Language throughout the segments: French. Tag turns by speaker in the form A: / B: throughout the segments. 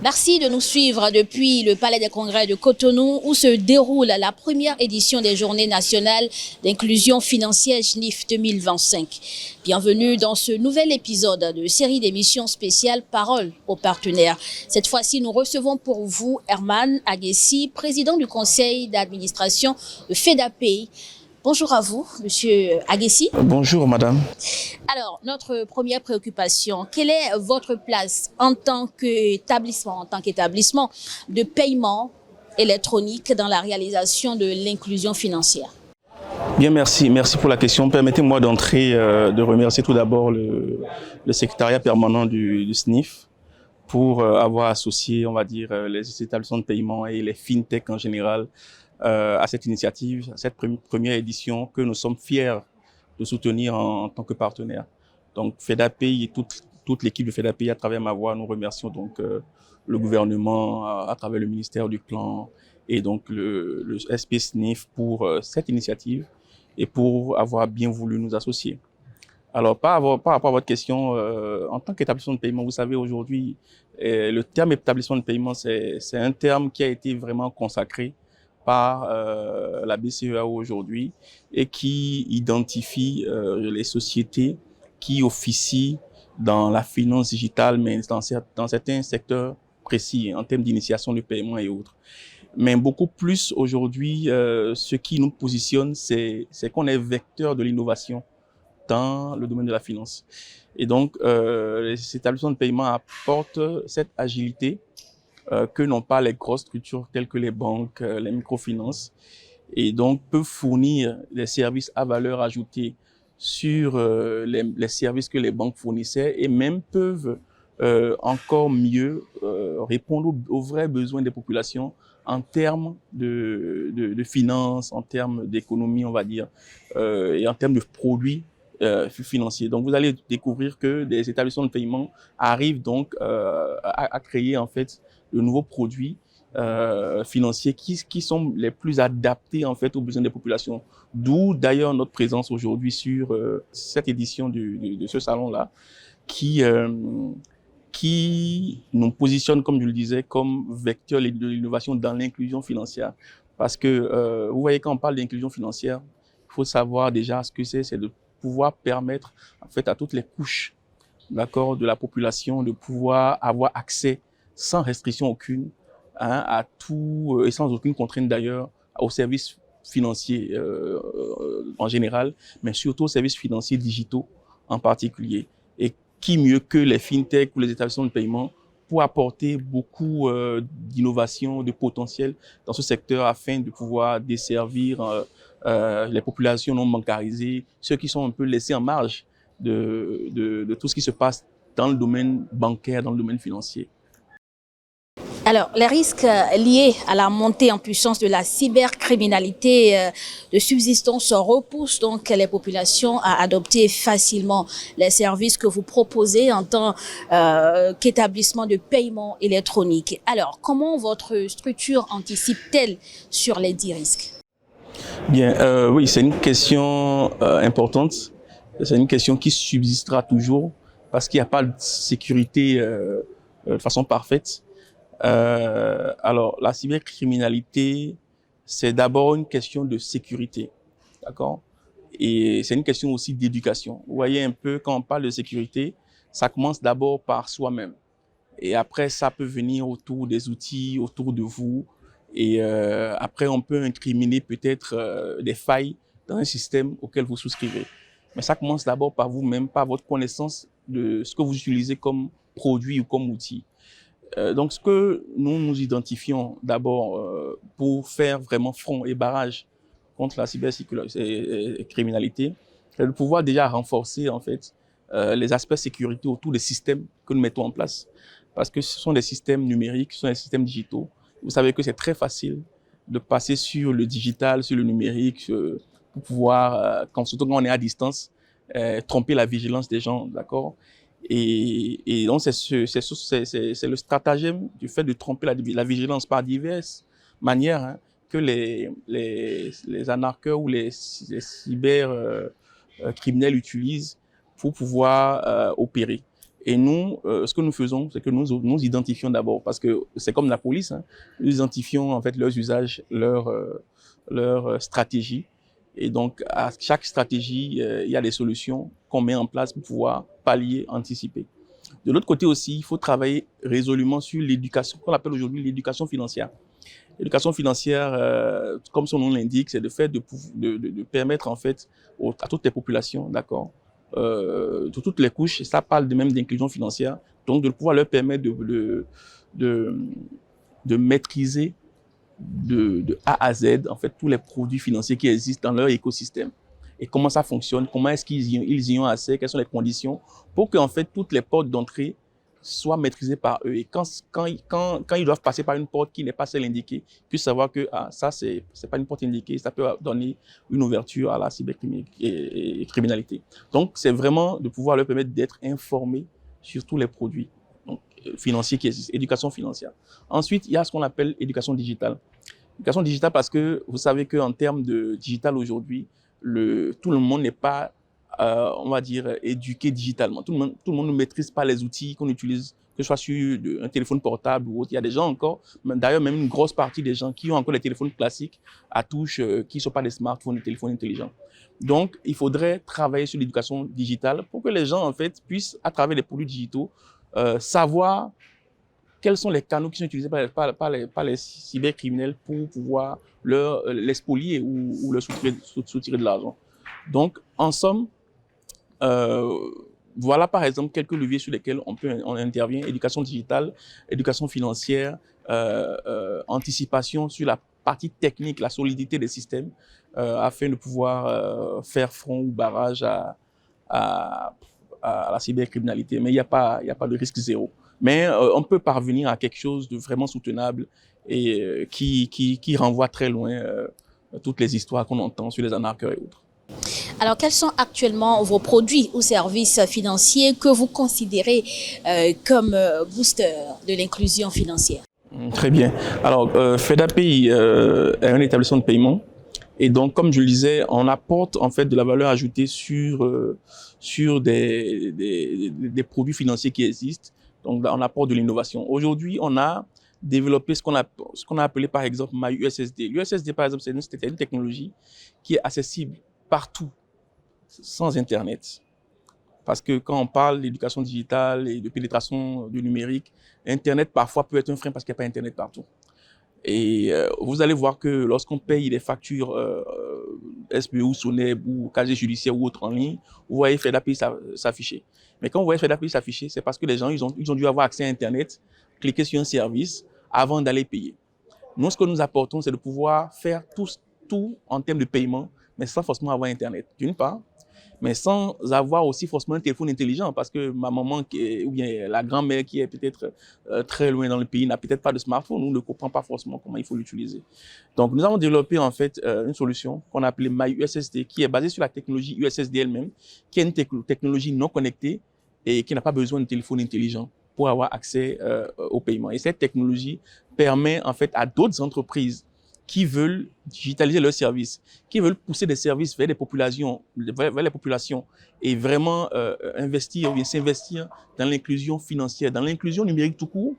A: Merci de nous suivre depuis le Palais des Congrès de Cotonou où se déroule la première édition des Journées nationales d'inclusion financière JNIF 2025. Bienvenue dans ce nouvel épisode de série d'émissions spéciales Parole aux partenaires. Cette fois-ci, nous recevons pour vous Herman Aguessi, président du conseil d'administration de FEDAPEI. Bonjour à vous, monsieur Aguessi.
B: Bonjour, madame.
A: Alors, notre première préoccupation, quelle est votre place en tant qu'établissement, de paiement électronique dans la réalisation de l'inclusion financière?
B: Bien, merci. Merci pour la question. Permettez-moi d'entrer, de remercier tout d'abord le secrétariat permanent du SNIF pour avoir associé, on va dire, les établissements de paiement et les fintech en général à cette initiative, à cette première édition que nous sommes fiers de soutenir en tant que partenaire. Donc, FEDAPEI et toute l'équipe de FEDAPEI à travers ma voix, nous remercions donc le gouvernement à travers le ministère du Plan et donc le SP SNIF pour cette initiative et pour avoir bien voulu nous associer. Alors, par rapport à votre question, en tant qu'établissement de paiement, vous savez, aujourd'hui, le terme établissement de paiement, c'est un terme qui a été vraiment consacré par la BCEAO aujourd'hui et qui identifie les sociétés qui officient dans la finance digitale, mais dans certains secteurs précis, en termes d'initiation de paiement et autres. Mais beaucoup plus aujourd'hui, ce qui nous positionne, c'est qu'on est vecteur de l'innovation dans le domaine de la finance. Et donc, les établissements de paiement apportent cette agilité que n'ont pas les grosses structures telles que les banques, les microfinances, et donc peuvent fournir des services à valeur ajoutée sur les services que les banques fournissaient et même peuvent encore mieux répondre aux vrais besoins des populations en termes de finances, en termes d'économie, on va dire, et en termes de produits financiers. Donc, vous allez découvrir que des établissements de paiement arrivent donc à créer en fait de nouveaux produits financiers qui sont les plus adaptés en fait aux besoins des populations. D'où d'ailleurs notre présence aujourd'hui sur cette édition de ce salon-là qui nous positionne, comme je le disais, comme vecteur de l'innovation dans l'inclusion financière. Parce que vous voyez, quand on parle d'inclusion financière, il faut savoir déjà ce que c'est de pouvoir permettre en fait à toutes les couches, d'accord, de la population de pouvoir avoir accès sans restriction aucune, hein, à tout et sans aucune contrainte d'ailleurs aux services financiers en général, mais surtout aux services financiers digitaux en particulier. Et qui mieux que les fintechs ou les établissements de paiement pour apporter beaucoup d'innovation, de potentiel dans ce secteur afin de pouvoir desservir les populations non bancarisées, ceux qui sont un peu laissés en marge de tout ce qui se passe dans le domaine bancaire, dans le domaine financier.
A: Alors, les risques liés à la montée en puissance de la cybercriminalité de subsistance repoussent donc les populations à adopter facilement les services que vous proposez en tant qu'établissement de paiement électronique. Alors, comment votre structure anticipe-t-elle sur les dits risques?
B: Bien, oui, c'est une question importante. C'est une question qui subsistera toujours parce qu'il n'y a pas de sécurité de façon parfaite. Alors, la cybercriminalité, c'est d'abord une question de sécurité, d'accord? Et c'est une question aussi d'éducation. Vous voyez un peu, quand on parle de sécurité, ça commence d'abord par soi-même. Et après, ça peut venir autour des outils, autour de vous. Et après, on peut incriminer peut-être des failles dans un système auquel vous souscrivez. Mais ça commence d'abord par vous-même, par votre connaissance de ce que vous utilisez comme produit ou comme outil. Donc, ce que nous identifions d'abord pour faire vraiment front et barrage contre la cybercriminalité, c'est de pouvoir déjà renforcer en fait les aspects sécurité autour des systèmes que nous mettons en place. Parce que ce sont des systèmes numériques, ce sont des systèmes digitaux. Vous savez que c'est très facile de passer sur le digital, sur le numérique, pour pouvoir, surtout quand on est à distance, tromper la vigilance des gens, d'accord? Et donc, c'est le stratagème du fait de tromper la vigilance par diverses manières hein, que les anarcheurs ou les cyber criminels utilisent pour pouvoir opérer. Et nous, ce que nous faisons, c'est que nous identifions d'abord, parce que c'est comme la police, hein, nous identifions en fait leurs usages, leur stratégie. Et donc, à chaque stratégie, il y a des solutions qu'on met en place pour pouvoir pallier, anticiper. De l'autre côté aussi, il faut travailler résolument sur l'éducation, qu'on appelle aujourd'hui l'éducation financière. L'éducation financière, comme son nom l'indique, c'est le fait de permettre en fait à toutes les populations, d'accord, de toutes les couches, ça parle de même d'inclusion financière, donc de pouvoir leur permettre de maîtriser de A à Z en fait tous les produits financiers qui existent dans leur écosystème. Et comment ça fonctionne, comment est-ce qu'ils y ont accès, quelles sont les conditions pour que en fait toutes les portes d'entrée soient maîtrisées par eux. Et quand ils doivent passer par une porte qui n'est pas celle indiquée, ils puissent savoir que ça, c'est pas une porte indiquée, ça peut donner une ouverture à la cybercriminalité. Donc, c'est vraiment de pouvoir leur permettre d'être informés sur tous les produits donc, financiers qui existent, éducation financière. Ensuite, il y a ce qu'on appelle éducation digitale. Éducation digitale parce que vous savez qu'en termes de digital aujourd'hui, tout le monde n'est pas on va dire, éduqué digitalement. Tout le monde ne maîtrise pas les outils qu'on utilise, que ce soit sur un téléphone portable ou autre. Il y a des gens encore, d'ailleurs même une grosse partie des gens qui ont encore des téléphones classiques à touche, qui ne sont pas des smartphones, des téléphones intelligents. Donc, il faudrait travailler sur l'éducation digitale pour que les gens, en fait, puissent, à travers les produits digitaux, savoir quels sont les canaux qui sont utilisés par les cybercriminels pour pouvoir les spolier ou leur soutirer de l'argent. Donc, en somme, voilà par exemple quelques leviers sur lesquels on intervient: éducation digitale, éducation financière, anticipation sur la partie technique, la solidité des systèmes, afin de pouvoir faire front ou barrage à la cybercriminalité. Mais il n'y a pas de risque zéro. Mais on peut parvenir à quelque chose de vraiment soutenable et qui renvoie très loin toutes les histoires qu'on entend sur les arnaqueurs et autres.
A: Alors, quels sont actuellement vos produits ou services financiers que vous considérez comme booster de l'inclusion financière?
B: Très bien. Alors, FedAPI est un établissement de paiement. Et donc, comme je le disais, on apporte en fait de la valeur ajoutée sur des produits financiers qui existent. Donc, on apporte de l'innovation. Aujourd'hui, on a développé ce qu'on a appelé par exemple MyUSSD. L'USSD, par exemple, c'est une technologie qui est accessible partout, sans Internet. Parce que quand on parle d'éducation digitale et de pénétration du numérique, Internet parfois peut être un frein parce qu'il n'y a pas Internet partout. Et vous allez voir que lorsqu'on paye des factures SPE ou SONEB ou casier judiciaire ou autre en ligne, vous voyez FedAPI s'afficher. Mais quand vous voyez FedAPI s'afficher, c'est parce que les gens ils ont dû avoir accès à Internet, cliquer sur un service avant d'aller payer. Nous, ce que nous apportons, c'est de pouvoir faire tout en termes de paiement, mais sans forcément avoir Internet, d'une part, mais sans avoir aussi forcément un téléphone intelligent, parce que ma maman ou bien la grand-mère qui est peut-être très loin dans le pays n'a peut-être pas de smartphone ou ne comprend pas forcément comment il faut l'utiliser. Donc, nous avons développé en fait une solution qu'on a appelée MyUSSD, qui est basée sur la technologie USSD elle-même, qui est une technologie non connectée et qui n'a pas besoin de téléphone intelligent pour avoir accès au paiement. Et cette technologie permet en fait à d'autres entreprises qui veulent digitaliser leurs services, qui veulent pousser des services vers les populations et vraiment investir ou bien s'investir dans l'inclusion financière, dans l'inclusion numérique tout court,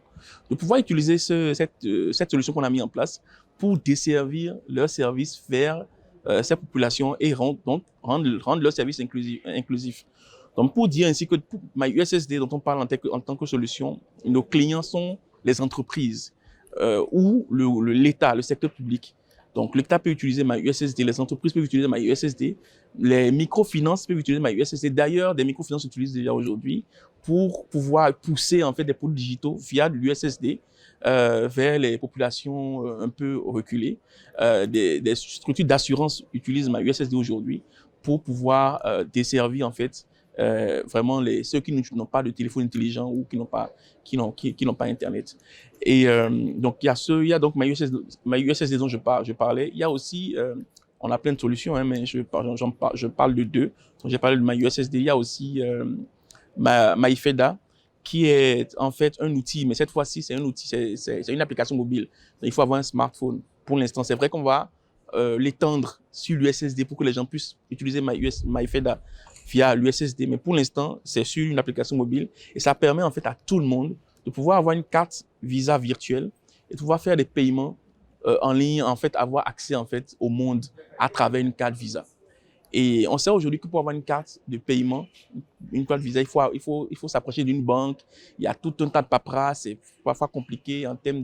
B: de pouvoir utiliser cette solution qu'on a mis en place pour desservir leurs services vers ces populations et rendre leurs services inclusifs. Donc, pour dire ainsi que MyUSSD, dont on parle en tant que solution, nos clients sont les entreprises ou l'État, le secteur public. Donc, l'État peut utiliser MyUSSD, les entreprises peuvent utiliser MyUSSD, les microfinances peuvent utiliser MyUSSD. D'ailleurs, des microfinances utilisent déjà aujourd'hui pour pouvoir pousser en fait des produits digitaux via l'USSD vers les populations un peu reculées. Des structures d'assurance utilisent MyUSSD aujourd'hui pour pouvoir desservir en fait vraiment ceux qui n'ont pas de téléphone intelligent ou qui n'ont pas Internet. Et donc il y a donc MyUSSD dont je parlais. Il y a aussi on a plein de solutions, hein, mais je parle de deux. Donc j'ai parlé de MyUSSD. Il y a aussi MyFeda, qui est en fait un outil, mais cette fois-ci c'est un outil, c'est une application mobile. Donc, il faut avoir un smartphone. Pour l'instant, c'est vrai qu'on va l'étendre sur l'USSD pour que les gens puissent utiliser MyFeda via l'USSD. Mais pour l'instant, c'est sur une application mobile et ça permet en fait à tout le monde de pouvoir avoir une carte Visa virtuelle et de pouvoir faire des paiements en ligne, en fait, avoir accès en fait au monde à travers une carte Visa. Et on sait aujourd'hui que pour avoir une carte de paiement, une carte Visa, il faut s'approcher d'une banque. Il y a tout un tas de paperasse, c'est parfois compliqué en termes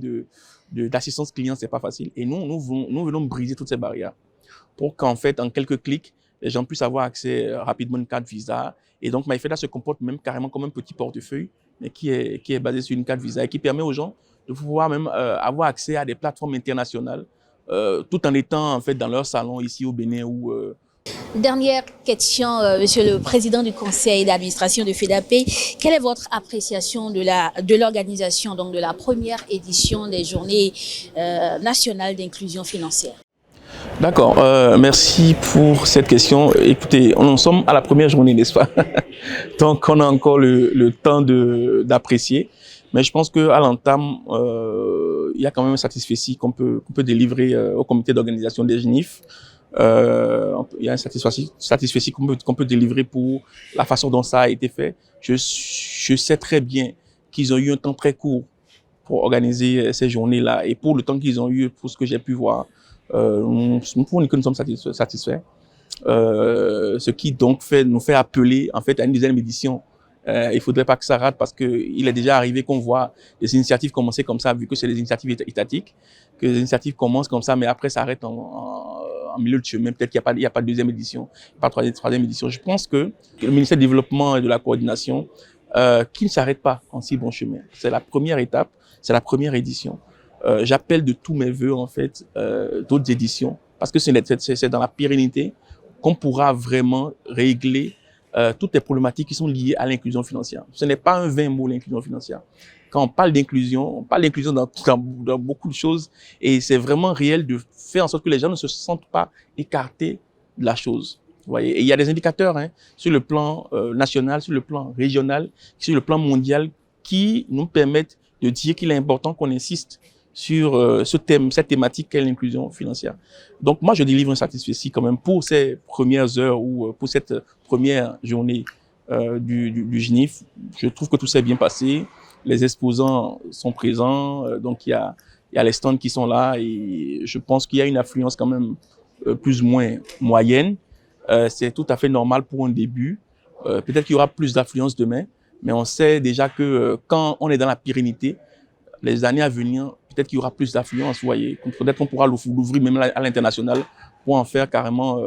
B: d'assistance client, c'est pas facile. Et nous venons briser toutes ces barrières pour qu'en fait, en quelques clics, les gens puissent avoir accès rapidement à une carte Visa. Et donc, MyFeda se comporte même carrément comme un petit portefeuille, mais qui est basé sur une carte Visa et qui permet aux gens de pouvoir même avoir accès à des plateformes internationales tout en étant en fait dans leur salon ici au Bénin ou
A: Dernière question, Monsieur le Président du Conseil d'administration de FEDAPay. Quelle est votre appréciation de l'organisation donc de la première édition des Journées nationales d'inclusion financière?
B: D'accord, merci pour cette question. Écoutez, nous sommes à la première journée, n'est-ce pas? Donc, on a encore le temps d'apprécier. Mais je pense qu'à l'entame, il y a quand même un satisfecit qu'on peut délivrer au comité d'organisation des GNIF. Il y a un satisfecit qu'on peut délivrer pour la façon dont ça a été fait. Je sais très bien qu'ils ont eu un temps très court pour organiser ces journées-là et pour le temps qu'ils ont eu, pour ce que j'ai pu voir, nous pouvons dire que nous sommes satisfaits. Ce qui donc nous fait appeler en fait à une deuxième édition. Il faudrait pas que ça rate parce que il est déjà arrivé qu'on voit des initiatives commencer comme ça, vu que c'est des initiatives étatiques, que les initiatives commencent comme ça, mais après ça arrête en milieu de chemin. Peut-être qu'il n'y a pas de deuxième édition, pas de troisième édition. Je pense que le ministère du Développement et de la Coordination, qui ne s'arrête pas en si bon chemin. C'est la première étape, c'est la première édition. J'appelle de tous mes voeux en fait d'autres éditions parce que c'est dans la pérennité qu'on pourra vraiment régler toutes les problématiques qui sont liées à l'inclusion financière. Ce n'est pas un vain mot, l'inclusion financière. Quand on parle d'inclusion dans beaucoup de choses et c'est vraiment réel de faire en sorte que les gens ne se sentent pas écartés de la chose. Vous voyez, et il y a des indicateurs sur le plan national, sur le plan régional, sur le plan mondial qui nous permettent de dire qu'il est important qu'on insiste sur cette thématique qu'est l'inclusion financière. Donc moi, je délivre un satisfecit quand même pour ces premières heures ou pour cette première journée du GNIF. Je trouve que tout s'est bien passé. Les exposants sont présents, donc il y a les stands qui sont là et je pense qu'il y a une affluence quand même plus ou moins moyenne. C'est tout à fait normal pour un début. Peut-être qu'il y aura plus d'affluence demain, mais on sait déjà que quand on est dans la pérennité, les années à venir, peut-être qu'il y aura plus d'affluence, vous voyez. Peut-être qu'on pourra l'ouvrir même à l'international pour en faire carrément,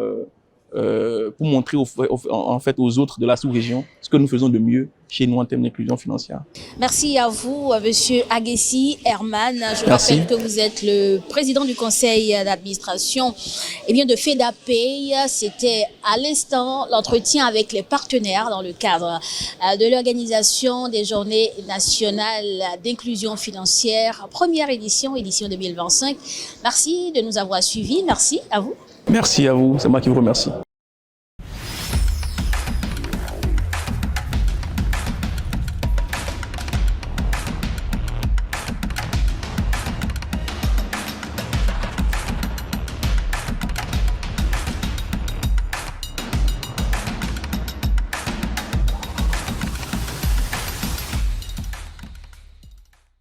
B: pour montrer en fait aux autres de la sous-région ce que nous faisons de mieux chez nous en termes d'inclusion financière.
A: Merci à vous, Monsieur Aguessi Herman. Je
B: Merci.
A: rappelle que vous êtes le président du conseil d'administration de FEDAPay. C'était à l'instant l'entretien avec les partenaires dans le cadre de l'organisation des Journées nationales d'inclusion financière, première édition 2025. Merci de nous avoir suivis. Merci à vous.
B: Merci à vous, c'est moi qui vous remercie.